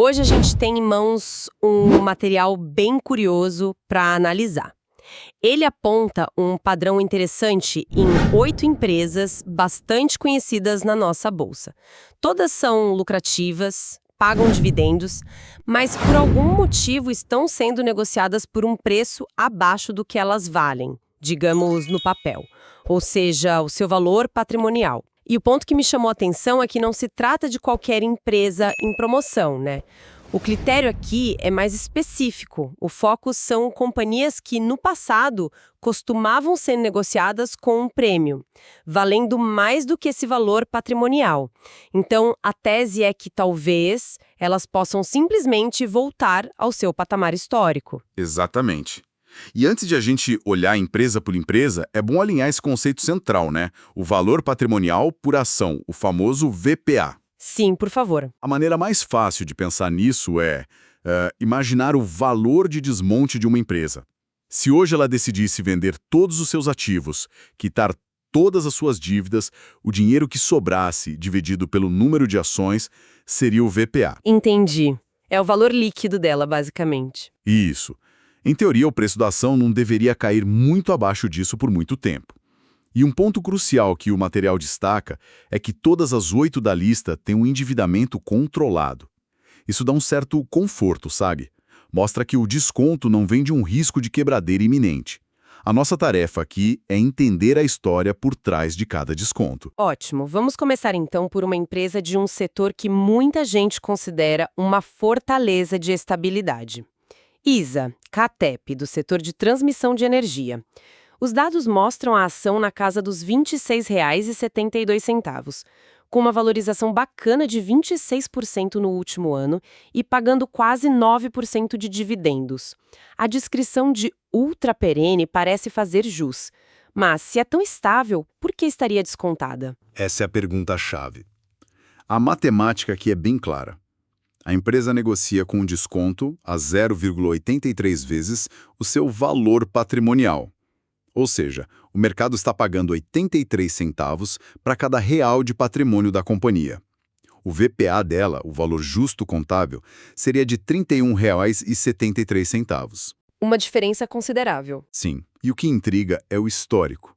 Hoje a gente tem em mãos um material bem curioso para analisar. Ele aponta um padrão interessante em 8 empresas bastante conhecidas na nossa bolsa. Todas são lucrativas, pagam dividendos, mas por algum motivo estão sendo negociadas por um preço abaixo do que elas valem, digamos no papel, ou seja, o seu valor patrimonial. E o ponto que me chamou a atenção é que não se trata de qualquer empresa em promoção, né? O critério aqui é mais específico. O foco são companhias que, no passado, costumavam ser negociadas com um prêmio, valendo mais do que esse valor patrimonial. Então, a tese é que talvez elas possam simplesmente voltar ao seu patamar histórico. Exatamente. E antes de a gente olhar empresa por empresa, é bom alinhar esse conceito central, né? O valor patrimonial por ação, o famoso VPA. Sim, por favor. A maneira mais fácil de pensar nisso é imaginar o valor de desmonte de uma empresa. Se hoje ela decidisse vender todos os seus ativos, quitar todas as suas dívidas, o dinheiro que sobrasse, dividido pelo número de ações, seria o VPA. Entendi. É o valor líquido dela, basicamente. Isso. Em teoria, o preço da ação não deveria cair muito abaixo disso por muito tempo. E um ponto crucial que o material destaca é que todas as 8 da lista têm um endividamento controlado. Isso dá um certo conforto, sabe? Mostra que o desconto não vem de um risco de quebradeira iminente. A nossa tarefa aqui é entender a história por trás de cada desconto. Ótimo. Vamos começar então por uma empresa de um setor que muita gente considera uma fortaleza de estabilidade. ISA, CATEP, do setor de transmissão de energia. Os dados mostram a ação na casa dos R$ 26,72, com uma valorização bacana de 26% no último ano e pagando quase 9% de dividendos. A descrição de ultra perene parece fazer jus, mas se é tão estável, por que estaria descontada? Essa é a pergunta-chave. A matemática aqui é bem clara. A empresa negocia com um desconto a 0,83 vezes o seu valor patrimonial. Ou seja, o mercado está pagando 83 centavos para cada real de patrimônio da companhia. O VPA dela, o valor justo contábil, seria de R$ 31,73. Uma diferença considerável. Sim, e o que intriga é o histórico.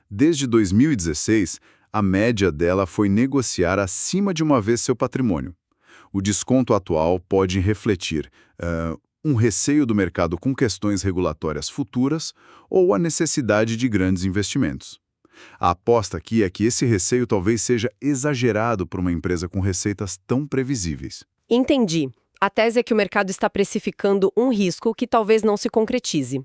Desde 2016, a média dela foi negociar acima de uma vez seu patrimônio. O desconto atual pode refletir um receio do mercado com questões regulatórias futuras ou a necessidade de grandes investimentos. A aposta aqui é que esse receio talvez seja exagerado por uma empresa com receitas tão previsíveis. Entendi. A tese é que o mercado está precificando um risco que talvez não se concretize.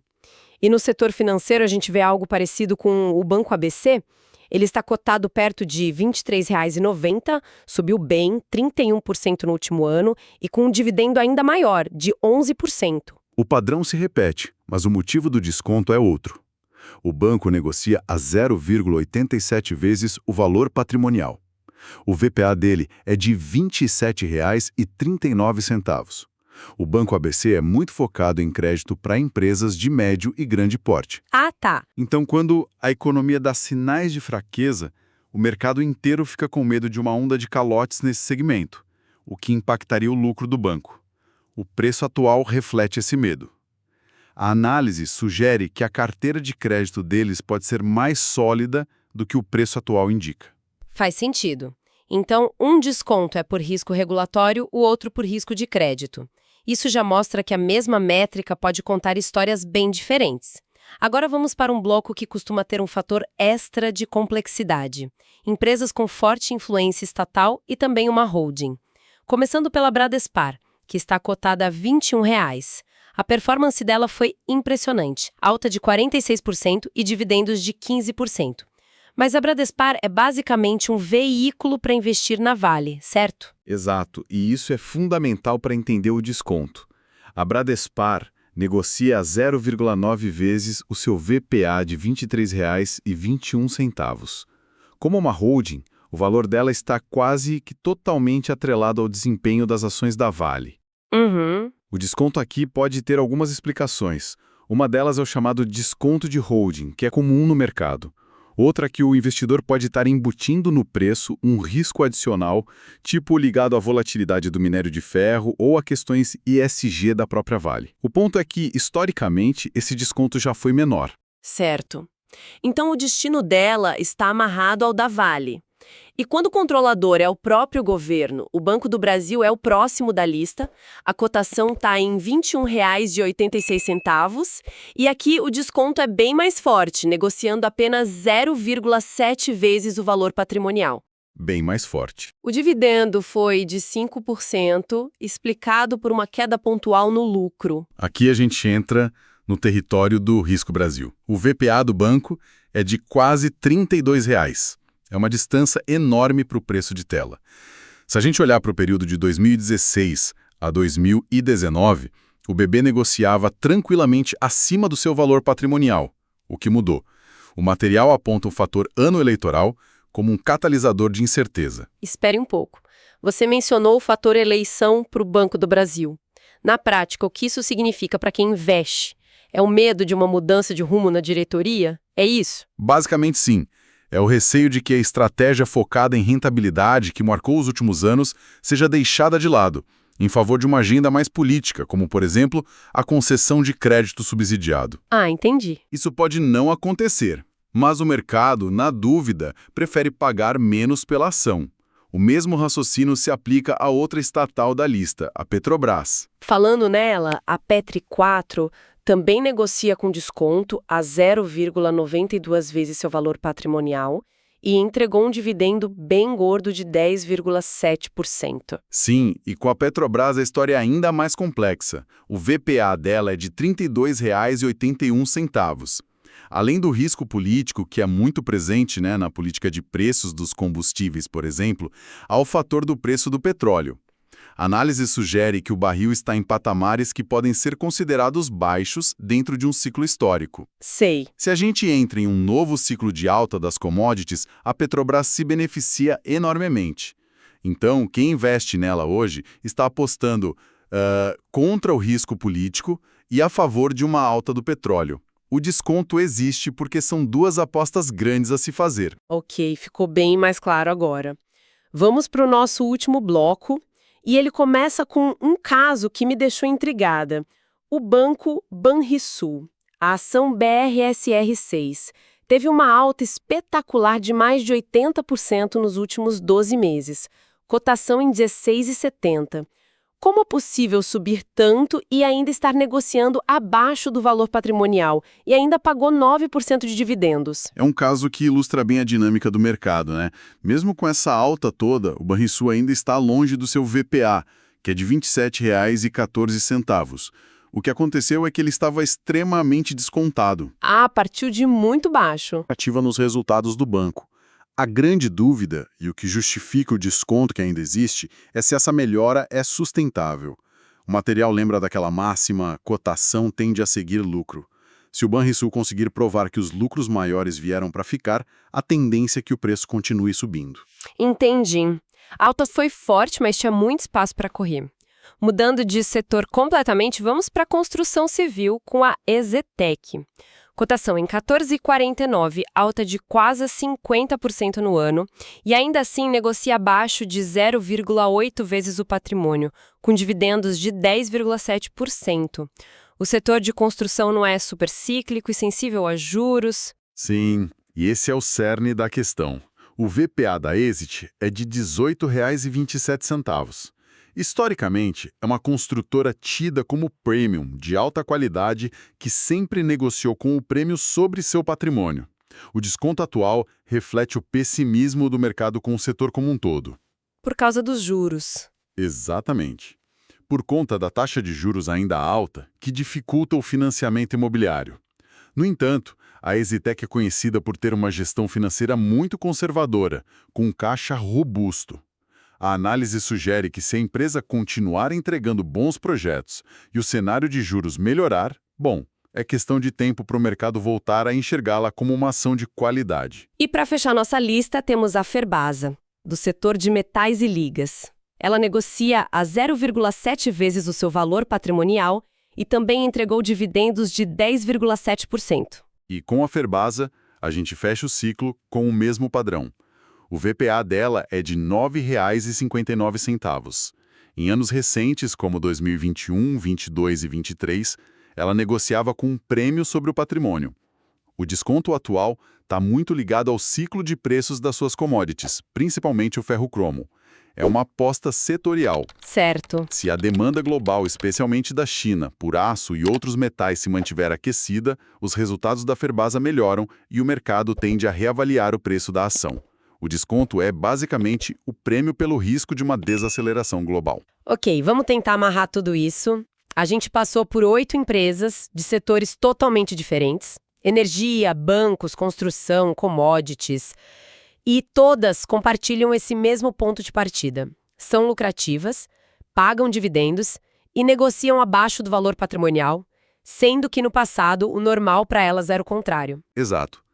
E no setor financeiro a gente vê algo parecido com o Banco ABC. Ele está cotado perto de R$ 23,90, subiu bem, 31% no último ano, e com um dividendo ainda maior, de 11%. O padrão se repete, mas o motivo do desconto é outro. O banco negocia a 0,87 vezes o valor patrimonial. O VPA dele é de R$ 27,39. O Banco ABC é muito focado em crédito para empresas de médio e grande porte. Ah, tá. Então, quando a economia dá sinais de fraqueza, o mercado inteiro fica com medo de uma onda de calotes nesse segmento, o que impactaria o lucro do banco. O preço atual reflete esse medo. A análise sugere que a carteira de crédito deles pode ser mais sólida do que o preço atual indica. Faz sentido. Então, um desconto é por risco regulatório, o outro por risco de crédito. Isso já mostra que a mesma métrica pode contar histórias bem diferentes. Agora vamos para um bloco que costuma ter um fator extra de complexidade. Empresas com forte influência estatal e também uma holding. Começando pela Bradespar, que está cotada a R$ 21. A performance dela foi impressionante, alta de 46% e dividendos de 15%. Mas a Bradespar é basicamente um veículo para investir na Vale, certo? Exato, e isso é fundamental para entender o desconto. A Bradespar negocia a 0,9 vezes o seu VPA de R$ 23,21. Como uma holding, o valor dela está quase que totalmente atrelado ao desempenho das ações da Vale. O desconto aqui pode ter algumas explicações. Uma delas é o chamado desconto de holding, que é comum no mercado. Outra que o investidor pode estar embutindo no preço um risco adicional, tipo ligado à volatilidade do minério de ferro ou a questões ESG da própria Vale. O ponto é que, historicamente, esse desconto já foi menor. Certo. Então o destino dela está amarrado ao da Vale. E quando o controlador é o próprio governo, o Banco do Brasil é o próximo da lista, a cotação está em R$ 21,86, e aqui o desconto é bem mais forte, negociando apenas 0,7 vezes o valor patrimonial. Bem mais forte. O dividendo foi de 5%, explicado por uma queda pontual no lucro. Aqui a gente entra no território do Risco Brasil. O VPA do banco é de quase R$ 32. É uma distância enorme para o preço de tela. Se a gente olhar para o período de 2016 a 2019, o BB negociava tranquilamente acima do seu valor patrimonial. O que mudou? O material aponta o fator ano eleitoral como um catalisador de incerteza. Espere um pouco. Você mencionou o fator eleição para o Banco do Brasil. Na prática, o que isso significa para quem investe? É o medo de uma mudança de rumo na diretoria? É isso? Basicamente, sim. É o receio de que a estratégia focada em rentabilidade que marcou os últimos anos seja deixada de lado, em favor de uma agenda mais política, como, por exemplo, a concessão de crédito subsidiado. Ah, entendi. Isso pode não acontecer, mas o mercado, na dúvida, prefere pagar menos pela ação. O mesmo raciocínio se aplica a outra estatal da lista, a Petrobras. Falando nela, a Petri 4 também negocia com desconto a 0,92 vezes seu valor patrimonial e entregou um dividendo bem gordo de 10,7%. Sim, e com a Petrobras a história é ainda mais complexa. O VPA dela é de R$ 32,81. Além do risco político, que é muito presente, na política de preços dos combustíveis, por exemplo, há o fator do preço do petróleo. A análise sugere que o barril está em patamares que podem ser considerados baixos dentro de um ciclo histórico. Sei. Se a gente entra em um novo ciclo de alta das commodities, a Petrobras se beneficia enormemente. Então, quem investe nela hoje está apostando contra o risco político e a favor de uma alta do petróleo. O desconto existe porque são duas apostas grandes a se fazer. Ok, ficou bem mais claro agora. Vamos para o nosso último bloco. E ele começa com um caso que me deixou intrigada. O banco Banrisul, a ação BRSR6, teve uma alta espetacular de mais de 80% nos últimos 12 meses, cotação em R$ 16,70. Como é possível subir tanto e ainda estar negociando abaixo do valor patrimonial e ainda pagou 9% de dividendos? É um caso que ilustra bem a dinâmica do mercado, Mesmo com essa alta toda, o Banrisul ainda está longe do seu VPA, que é de R$ 27,14. O que aconteceu é que ele estava extremamente descontado. Ah, partiu de muito baixo. Ativa nos resultados do banco. A grande dúvida, e o que justifica o desconto que ainda existe, é se essa melhora é sustentável. O material lembra daquela máxima, cotação tende a seguir lucro. Se o Banrisul conseguir provar que os lucros maiores vieram para ficar, a tendência é que o preço continue subindo. Entendi. A alta foi forte, mas tinha muito espaço para correr. Mudando de setor completamente, vamos para a construção civil com a EZTEC. Cotação em 14,49, alta de quase 50% no ano, e ainda assim negocia abaixo de 0,8 vezes o patrimônio, com dividendos de 10,7%. O setor de construção não é supercíclico e sensível a juros? Sim, e esse é o cerne da questão. O VPA da Exit é de R$ 18,27. Historicamente, é uma construtora tida como premium, de alta qualidade, que sempre negociou com o prêmio sobre seu patrimônio. O desconto atual reflete o pessimismo do mercado com o setor como um todo. Por causa dos juros. Exatamente. Por conta da taxa de juros ainda alta, que dificulta o financiamento imobiliário. No entanto, a EZTEC é conhecida por ter uma gestão financeira muito conservadora, com um caixa robusto. A análise sugere que se a empresa continuar entregando bons projetos e o cenário de juros melhorar, é questão de tempo para o mercado voltar a enxergá-la como uma ação de qualidade. E para fechar nossa lista, temos a Ferbasa, do setor de metais e ligas. Ela negocia a 0,7 vezes o seu valor patrimonial e também entregou dividendos de 10,7%. E com a Ferbasa, a gente fecha o ciclo com o mesmo padrão. O VPA dela é de R$ 9,59. Em anos recentes, como 2021, 22 e 23, ela negociava com um prêmio sobre o patrimônio. O desconto atual está muito ligado ao ciclo de preços das suas commodities, principalmente o ferro-cromo. É uma aposta setorial. Certo. Se a demanda global, especialmente da China, por aço e outros metais se mantiver aquecida, os resultados da Ferbasa melhoram e o mercado tende a reavaliar o preço da ação. O desconto é, basicamente, o prêmio pelo risco de uma desaceleração global. Ok, vamos tentar amarrar tudo isso. A gente passou por 8 empresas de setores totalmente diferentes. Energia, bancos, construção, commodities. E todas compartilham esse mesmo ponto de partida. São lucrativas, pagam dividendos e negociam abaixo do valor patrimonial, sendo que no passado o normal para elas era o contrário. Exato.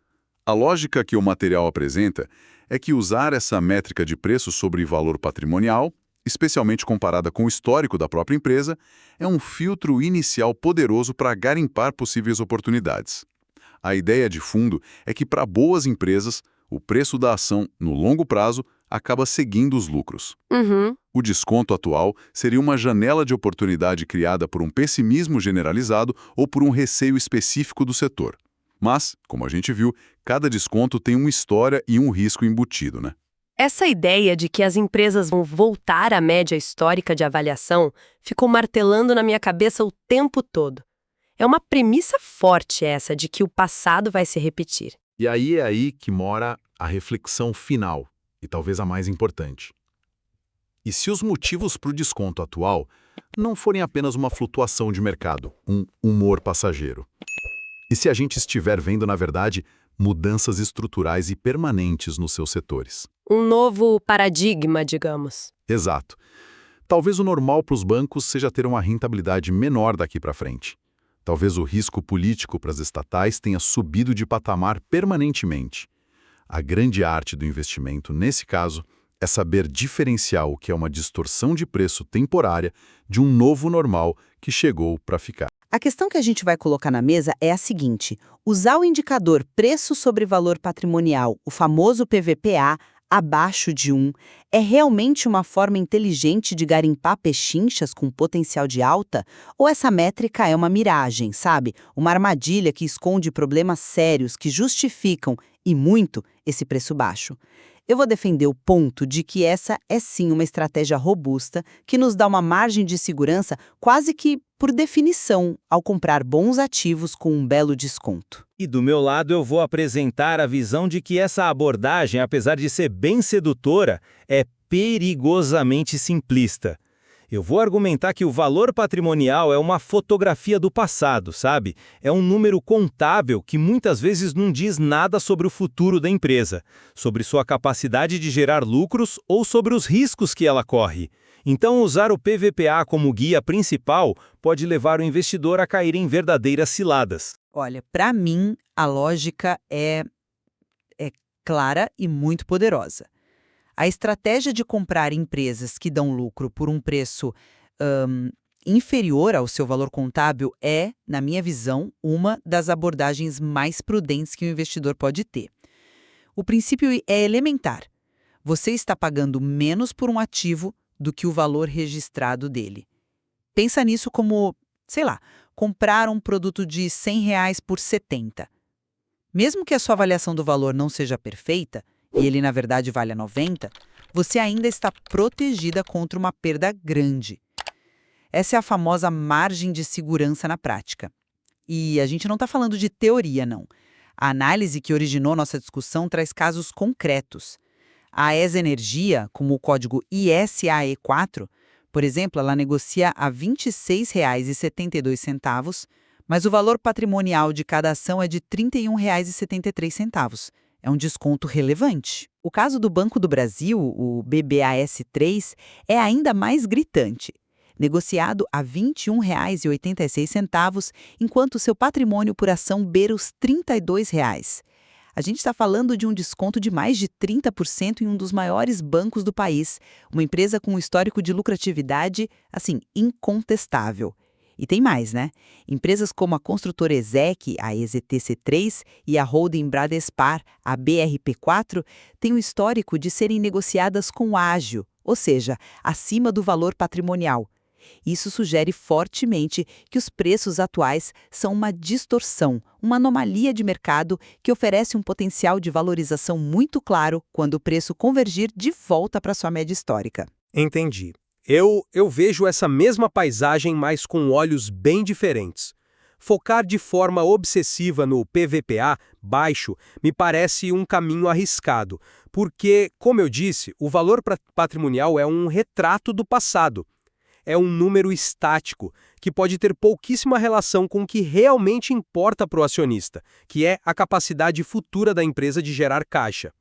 A lógica que o material apresenta é que usar essa métrica de preço sobre valor patrimonial, especialmente comparada com o histórico da própria empresa, é um filtro inicial poderoso para garimpar possíveis oportunidades. A ideia de fundo é que, para boas empresas, o preço da ação, no longo prazo, acaba seguindo os lucros. O desconto atual seria uma janela de oportunidade criada por um pessimismo generalizado ou por um receio específico do setor. Mas, como a gente viu, cada desconto tem uma história e um risco embutido, né? Essa ideia de que as empresas vão voltar à média histórica de avaliação ficou martelando na minha cabeça o tempo todo. É uma premissa forte essa de que o passado vai se repetir. E aí é aí que mora a reflexão final, e talvez a mais importante. E se os motivos para o desconto atual não forem apenas uma flutuação de mercado, um humor passageiro? E se a gente estiver vendo, na verdade, mudanças estruturais e permanentes nos seus setores? Um novo paradigma, digamos. Exato. Talvez o normal para os bancos seja ter uma rentabilidade menor daqui para frente. Talvez o risco político para as estatais tenha subido de patamar permanentemente. A grande arte do investimento, nesse caso, é saber diferenciar o que é uma distorção de preço temporária de um novo normal que chegou para ficar. A questão que a gente vai colocar na mesa é a seguinte: usar o indicador preço sobre valor patrimonial, o famoso PVPA, abaixo de 1, é realmente uma forma inteligente de garimpar pechinchas com potencial de alta? Ou essa métrica é uma miragem, sabe? Uma armadilha que esconde problemas sérios que justificam, e muito, esse preço baixo? Eu vou defender o ponto de que essa é sim uma estratégia robusta que nos dá uma margem de segurança quase que por definição ao comprar bons ativos com um belo desconto. E do meu lado eu vou apresentar a visão de que essa abordagem, apesar de ser bem sedutora, é perigosamente simplista. Eu vou argumentar que o valor patrimonial é uma fotografia do passado, sabe? É um número contábil que muitas vezes não diz nada sobre o futuro da empresa, sobre sua capacidade de gerar lucros ou sobre os riscos que ela corre. Então, usar o PVPA como guia principal pode levar o investidor a cair em verdadeiras ciladas. Olha, para mim, a lógica é clara e muito poderosa. A estratégia de comprar empresas que dão lucro por um preço inferior ao seu valor contábil é, na minha visão, uma das abordagens mais prudentes que o investidor pode ter. O princípio é elementar. Você está pagando menos por um ativo do que o valor registrado dele. Pensa nisso como, sei lá, comprar um produto de R$100 por 70. Mesmo que a sua avaliação do valor não seja perfeita, e ele na verdade vale a 90, você ainda está protegida contra uma perda grande. Essa é a famosa margem de segurança na prática. E a gente não está falando de teoria, não. A análise que originou nossa discussão traz casos concretos. A ESA Energia, como o código ISAE4, por exemplo, ela negocia a R$ 26,72, mas o valor patrimonial de cada ação é de R$ 31,73. É um desconto relevante. O caso do Banco do Brasil, o BBAS3, é ainda mais gritante. Negociado a R$ 21,86, enquanto seu patrimônio por ação beira os R$ 32. A gente está falando de um desconto de mais de 30% em um dos maiores bancos do país, uma empresa com um histórico de lucratividade, assim, incontestável. E tem mais, né? Empresas como a construtora EZEC, a EZTC3, e a holding Bradespar, a BRP4, têm o histórico de serem negociadas com ágio, ou seja, acima do valor patrimonial. Isso sugere fortemente que os preços atuais são uma distorção, uma anomalia de mercado que oferece um potencial de valorização muito claro quando o preço convergir de volta para sua média histórica. Entendi. Eu vejo essa mesma paisagem, mas com olhos bem diferentes. Focar de forma obsessiva no PVPA baixo me parece um caminho arriscado, porque, como eu disse, o valor patrimonial é um retrato do passado. É um número estático, que pode ter pouquíssima relação com o que realmente importa para o acionista, que é a capacidade futura da empresa de gerar caixa.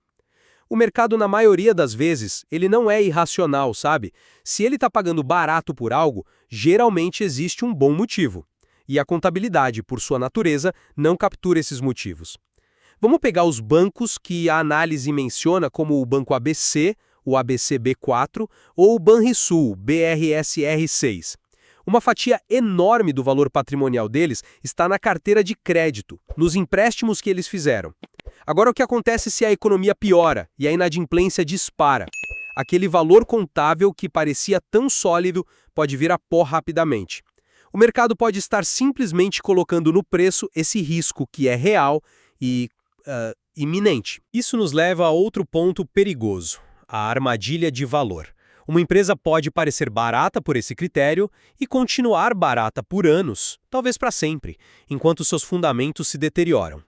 O mercado, na maioria das vezes, ele não é irracional, sabe? Se ele está pagando barato por algo, geralmente existe um bom motivo. E a contabilidade, por sua natureza, não captura esses motivos. Vamos pegar os bancos que a análise menciona como o Banco ABC, o ABCB4, ou o Banrisul, BRSR6. Uma fatia enorme do valor patrimonial deles está na carteira de crédito, nos empréstimos que eles fizeram. Agora, o que acontece se a economia piora e a inadimplência dispara? Aquele valor contábil que parecia tão sólido pode vir a pó rapidamente. O mercado pode estar simplesmente colocando no preço esse risco que é real e iminente. Isso nos leva a outro ponto perigoso: a armadilha de valor. Uma empresa pode parecer barata por esse critério e continuar barata por anos, talvez para sempre, enquanto seus fundamentos se deterioram.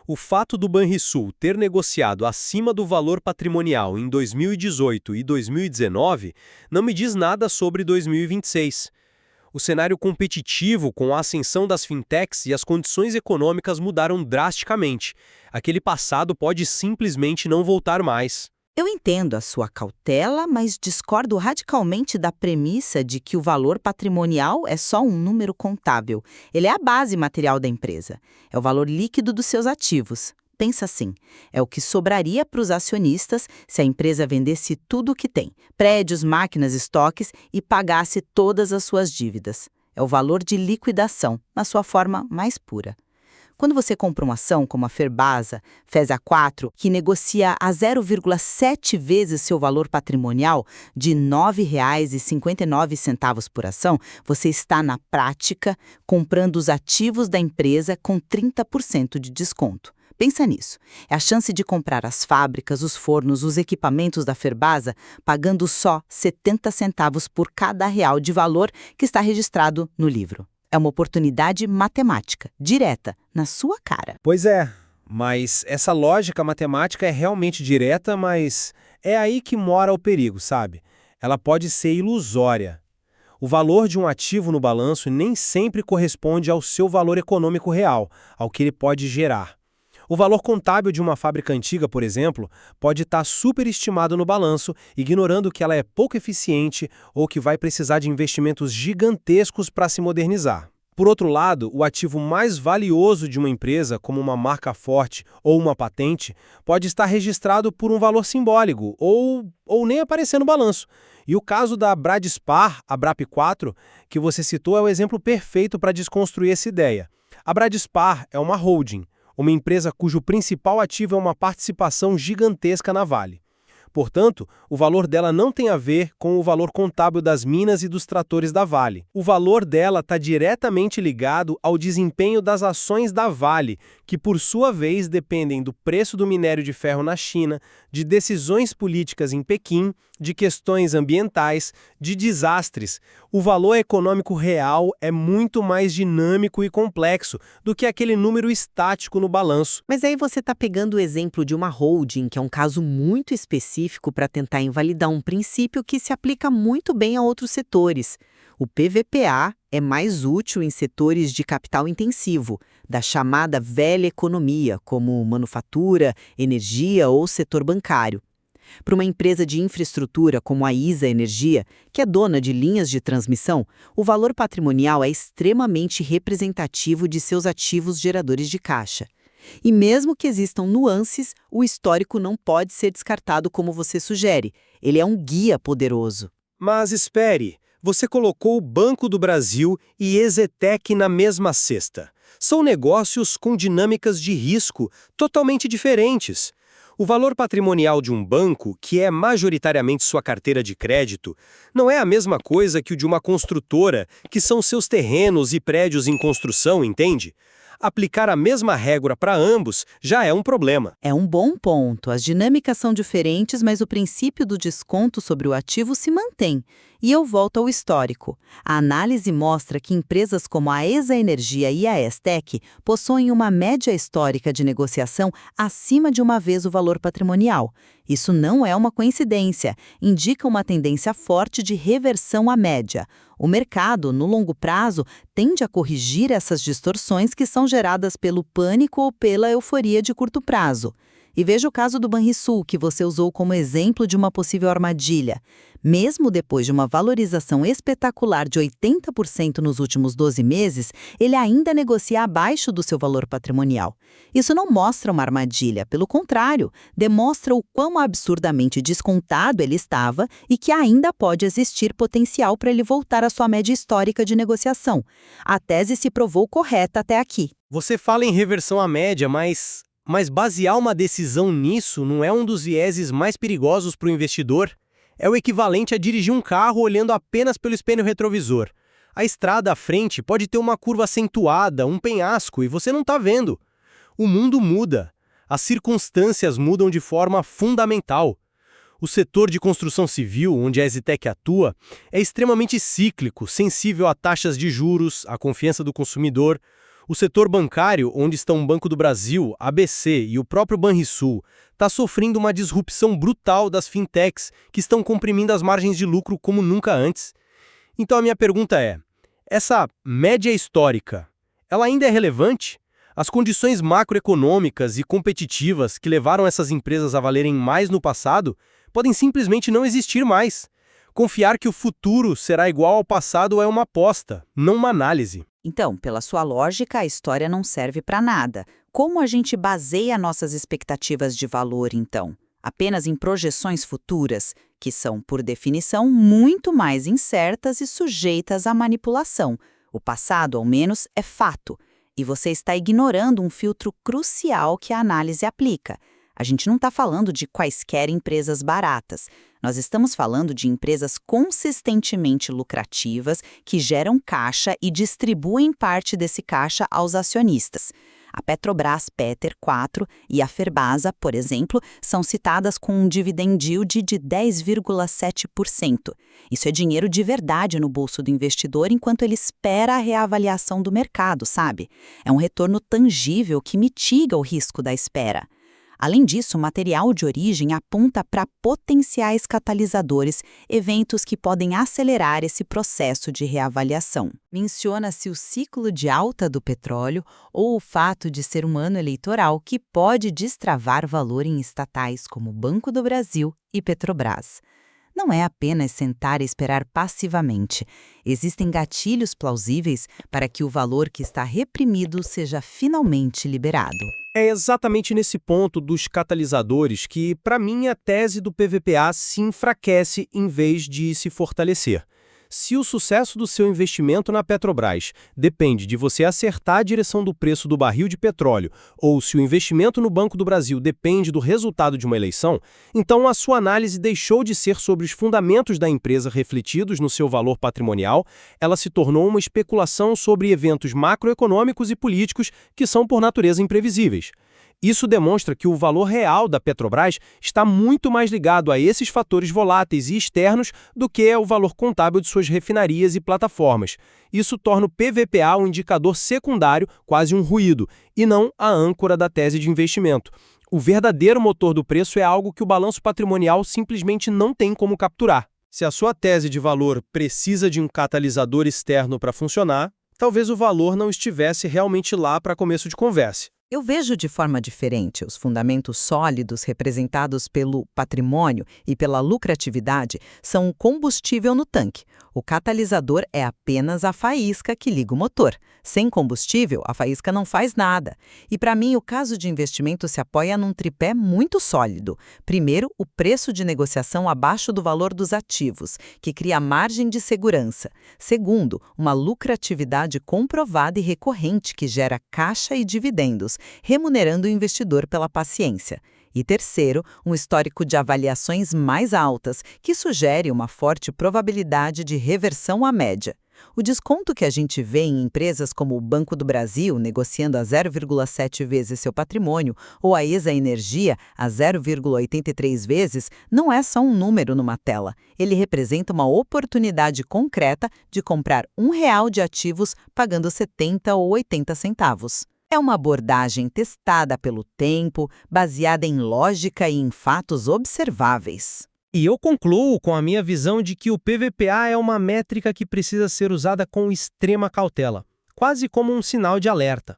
O fato do Banrisul ter negociado acima do valor patrimonial em 2018 e 2019 não me diz nada sobre 2026. O cenário competitivo com a ascensão das fintechs e as condições econômicas mudaram drasticamente. Aquele passado pode simplesmente não voltar mais. Eu entendo a sua cautela, mas discordo radicalmente da premissa de que o valor patrimonial é só um número contábil. Ele é a base material da empresa. É o valor líquido dos seus ativos. Pensa assim, é o que sobraria para os acionistas se a empresa vendesse tudo o que tem, prédios, máquinas, estoques, e pagasse todas as suas dívidas. É o valor de liquidação, na sua forma mais pura. Quando você compra uma ação como a Ferbasa, FESA4, que negocia a 0,7 vezes seu valor patrimonial de R$ 9,59 por ação, você está, na prática, comprando os ativos da empresa com 30% de desconto. Pensa nisso. É a chance de comprar as fábricas, os fornos, os equipamentos da Ferbasa, pagando só 70 centavos por cada real de valor que está registrado no livro. É uma oportunidade matemática, direta, na sua cara. Pois é, mas essa lógica matemática é realmente direta, mas é aí que mora o perigo, sabe? Ela pode ser ilusória. O valor de um ativo no balanço nem sempre corresponde ao seu valor econômico real, ao que ele pode gerar. O valor contábil de uma fábrica antiga, por exemplo, pode estar superestimado no balanço, ignorando que ela é pouco eficiente ou que vai precisar de investimentos gigantescos para se modernizar. Por outro lado, o ativo mais valioso de uma empresa, como uma marca forte ou uma patente, pode estar registrado por um valor simbólico ou nem aparecer no balanço. E o caso da Bradespar, a BRAP4, que você citou, é o exemplo perfeito para desconstruir essa ideia. A Bradespar é uma holding, uma empresa cujo principal ativo é uma participação gigantesca na Vale. Portanto, o valor dela não tem a ver com o valor contábil das minas e dos tratores da Vale. O valor dela está diretamente ligado ao desempenho das ações da Vale, que por sua vez dependem do preço do minério de ferro na China, de decisões políticas em Pequim, de questões ambientais, de desastres. O valor econômico real é muito mais dinâmico e complexo do que aquele número estático no balanço. Mas aí você está pegando o exemplo de uma holding, que é um caso muito específico para tentar invalidar um princípio que se aplica muito bem a outros setores. O PVPA é mais útil em setores de capital intensivo, da chamada velha economia, como manufatura, energia ou setor bancário. Para uma empresa de infraestrutura como a ISA Energia, que é dona de linhas de transmissão, o valor patrimonial é extremamente representativo de seus ativos geradores de caixa. E mesmo que existam nuances, o histórico não pode ser descartado como você sugere. Ele é um guia poderoso. Mas espere, Você colocou o Banco do Brasil e Exetec na mesma cesta. São negócios com dinâmicas de risco totalmente diferentes. O valor patrimonial de um banco, que é majoritariamente sua carteira de crédito, não é a mesma coisa que o de uma construtora, que são seus terrenos e prédios em construção, entende? Aplicar a mesma régua para ambos já é um problema. É um bom ponto. As dinâmicas são diferentes, mas o princípio do desconto sobre o ativo se mantém. E eu volto ao histórico. A análise mostra que empresas como a ESA Energia e a Estec possuem uma média histórica de negociação acima de uma vez o valor patrimonial. Isso não é uma coincidência, indica uma tendência forte de reversão à média. O mercado, no longo prazo, tende a corrigir essas distorções que são geradas pelo pânico ou pela euforia de curto prazo. E veja o caso do Banrisul, que você usou como exemplo de uma possível armadilha. Mesmo depois de uma valorização espetacular de 80% nos últimos 12 meses, ele ainda negocia abaixo do seu valor patrimonial. Isso não mostra uma armadilha, pelo contrário, demonstra o quão absurdamente descontado ele estava e que ainda pode existir potencial para ele voltar à sua média histórica de negociação. A tese se provou correta até aqui. Você fala em reversão à média, mas basear uma decisão nisso não é um dos vieses mais perigosos para o investidor? É o equivalente a dirigir um carro olhando apenas pelo espelho retrovisor. A estrada à frente pode ter uma curva acentuada, um penhasco, e você não está vendo. O mundo muda. As circunstâncias mudam de forma fundamental. O setor de construção civil, onde a Exetec atua, é extremamente cíclico, sensível a taxas de juros, à confiança do consumidor. O setor bancário, onde estão o Banco do Brasil, ABC e o próprio Banrisul, está sofrendo uma disrupção brutal das fintechs que estão comprimindo as margens de lucro como nunca antes. Então a minha pergunta é, essa média histórica, ela ainda é relevante? As condições macroeconômicas e competitivas que levaram essas empresas a valerem mais no passado podem simplesmente não existir mais. Confiar que o futuro será igual ao passado é uma aposta, não uma análise. Então, pela sua lógica, a história não serve para nada. Como a gente baseia nossas expectativas de valor, então? Apenas em projeções futuras, que são, por definição, muito mais incertas e sujeitas à manipulação. O passado, ao menos, é fato. E você está ignorando um filtro crucial que a análise aplica. A gente não está falando de quaisquer empresas baratas. Nós estamos falando de empresas consistentemente lucrativas que geram caixa e distribuem parte desse caixa aos acionistas. A Petrobras Peter 4 e a Ferbasa, por exemplo, são citadas com um dividend yield de 10,7%. Isso é dinheiro de verdade no bolso do investidor enquanto ele espera a reavaliação do mercado, sabe? É um retorno tangível que mitiga o risco da espera. Além disso, o material de origem aponta para potenciais catalisadores, eventos que podem acelerar esse processo de reavaliação. Menciona-se o ciclo de alta do petróleo ou o fato de ser um ano eleitoral que pode destravar valor em estatais como Banco do Brasil e Petrobras. Não é apenas sentar e esperar passivamente. Existem gatilhos plausíveis para que o valor que está reprimido seja finalmente liberado. É exatamente nesse ponto dos catalisadores que, para mim, a tese do PVPA se enfraquece em vez de se fortalecer. Se o sucesso do seu investimento na Petrobras depende de você acertar a direção do preço do barril de petróleo, ou se o investimento no Banco do Brasil depende do resultado de uma eleição, então a sua análise deixou de ser sobre os fundamentos da empresa refletidos no seu valor patrimonial, ela se tornou uma especulação sobre eventos macroeconômicos e políticos que são por natureza imprevisíveis. Isso demonstra que o valor real da Petrobras está muito mais ligado a esses fatores voláteis e externos do que ao valor contábil de suas refinarias e plataformas. Isso torna o PVPA um indicador secundário, quase um ruído, e não a âncora da tese de investimento. O verdadeiro motor do preço é algo que o balanço patrimonial simplesmente não tem como capturar. Se a sua tese de valor precisa de um catalisador externo para funcionar, talvez o valor não estivesse realmente lá para começo de conversa. Eu vejo de forma diferente. Os fundamentos sólidos representados pelo patrimônio e pela lucratividade são um combustível no tanque. O catalisador é apenas a faísca que liga o motor. Sem combustível, a faísca não faz nada. E para mim, o caso de investimento se apoia num tripé muito sólido. Primeiro, o preço de negociação abaixo do valor dos ativos, que cria margem de segurança. Segundo, uma lucratividade comprovada e recorrente que gera caixa e dividendos, remunerando o investidor pela paciência. E terceiro, um histórico de avaliações mais altas, que sugere uma forte probabilidade de reversão à média. O desconto que a gente vê em empresas como o Banco do Brasil, negociando a 0,7 vezes seu patrimônio, ou a ESA Energia, a 0,83 vezes, não é só um número numa tela. Ele representa uma oportunidade concreta de comprar R$ 1 de ativos pagando 70 ou 80 centavos. É uma abordagem testada pelo tempo, baseada em lógica e em fatos observáveis. E eu concluo com a minha visão de que o PVPA é uma métrica que precisa ser usada com extrema cautela, quase como um sinal de alerta.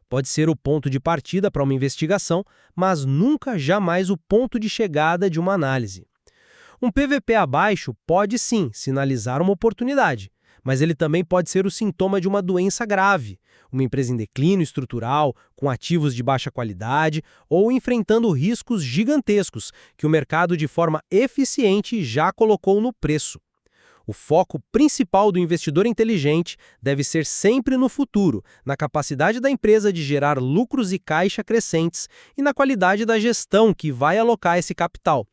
Pode ser o ponto de partida para uma investigação, mas nunca, jamais o ponto de chegada de uma análise. Um PVPA baixo pode sim sinalizar uma oportunidade, mas ele também pode ser o sintoma de uma doença grave, uma empresa em declínio estrutural, com ativos de baixa qualidade ou enfrentando riscos gigantescos que o mercado de forma eficiente já colocou no preço. O foco principal do investidor inteligente deve ser sempre no futuro, na capacidade da empresa de gerar lucros e caixa crescentes e na qualidade da gestão que vai alocar esse capital.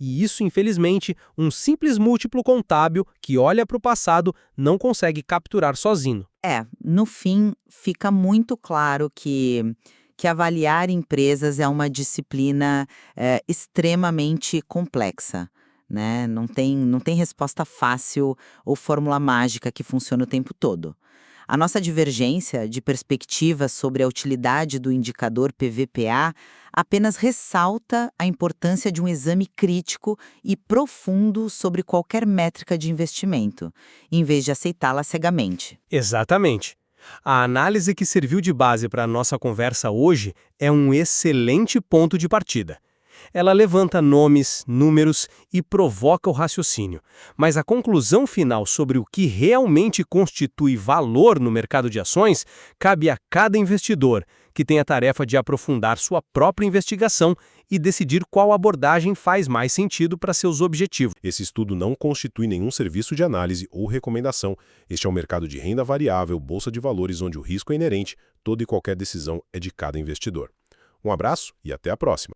E isso, infelizmente, um simples múltiplo contábil que olha para o passado não consegue capturar sozinho. No fim, fica muito claro que avaliar empresas é uma disciplina extremamente complexa, né? Não tem resposta fácil ou fórmula mágica que funcione o tempo todo. A nossa divergência de perspectiva sobre a utilidade do indicador PVPA apenas ressalta a importância de um exame crítico e profundo sobre qualquer métrica de investimento, em vez de aceitá-la cegamente. Exatamente. A análise que serviu de base para a nossa conversa hoje é um excelente ponto de partida. Ela levanta nomes, números e provoca o raciocínio. Mas a conclusão final sobre o que realmente constitui valor no mercado de ações cabe a cada investidor, que tem a tarefa de aprofundar sua própria investigação e decidir qual abordagem faz mais sentido para seus objetivos. Esse estudo não constitui nenhum serviço de análise ou recomendação. Este é um mercado de renda variável, bolsa de valores, onde o risco é inerente, toda e qualquer decisão é de cada investidor. Um abraço e até a próxima.